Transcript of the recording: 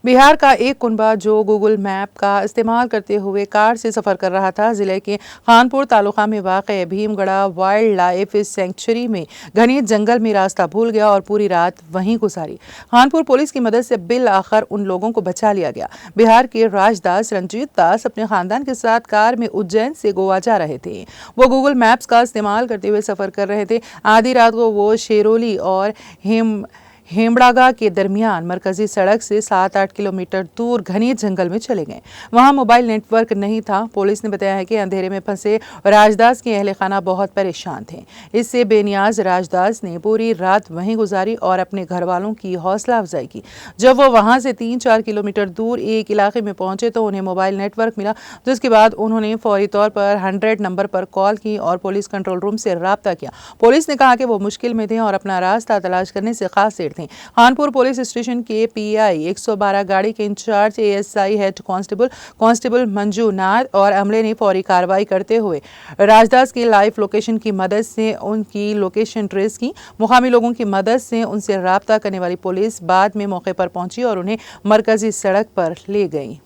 बिहार का एक कुनबा जो गूगल मैप का इस्तेमाल करते हुए कार से सफर कर रहा था। जिले के खानपुर तालुका में वाक़ भीमगढ़ा वाइल्ड लाइफ सेंचुरी में घने जंगल में रास्ता भूल गया और पूरी रात वहीं गुजारी। खानपुर पुलिस की मदद से बिल आखिर उन लोगों को बचा लिया गया। बिहार के राजदास रंजीत दास अपने खानदान के साथ कार में उज्जैन से गोवा जा रहे थे। वो गूगल मैप्स का इस्तेमाल करते हुए सफर कर रहे थे। आधी रात को वो शेरोली और हेमड़ागा के दरमियान मरकजी सड़क से 7-8 किलोमीटर दूर घने जंगल में चले गए। वहां मोबाइल नेटवर्क नहीं था। पुलिस ने बताया है कि अंधेरे में फंसे राजदास के अहले खाना बहुत परेशान थे। इससे बेनियाज राजदास ने पूरी रात वहीं गुजारी और अपने घर वालों की हौसला अफजाई की। जब वो वहां से 3-4 किलोमीटर दूर एक इलाके में पहुंचे तो उन्हें मोबाइल नेटवर्क मिला, जिसके बाद उन्होंने फौरी तौर पर 100 नंबर पर कॉल की और पुलिस कंट्रोल रूम से राब्ता किया। पुलिस ने कहा कि वो मुश्किल में थे और अपना रास्ता तलाश करने से खास देर थे। खानपुर पुलिस स्टेशन के पीआई 112 गाड़ी के incharge ASI head constable Manjunath और अमले ने फौरी कार्रवाई करते हुए राजदास की लाइव लोकेशन की मदद से उनकी लोकेशन ट्रेस की। मुकामी लोगों की मदद से उनसे राब्ता करने वाली पुलिस बाद में मौके पर पहुंची और उन्हें मरकजी सड़क पर ले गई।